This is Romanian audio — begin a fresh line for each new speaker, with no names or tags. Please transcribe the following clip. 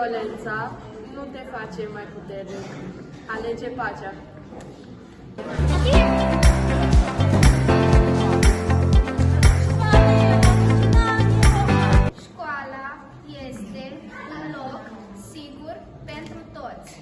Violența nu te face mai puternic. Alege pacea.
Școala este un loc sigur pentru toți.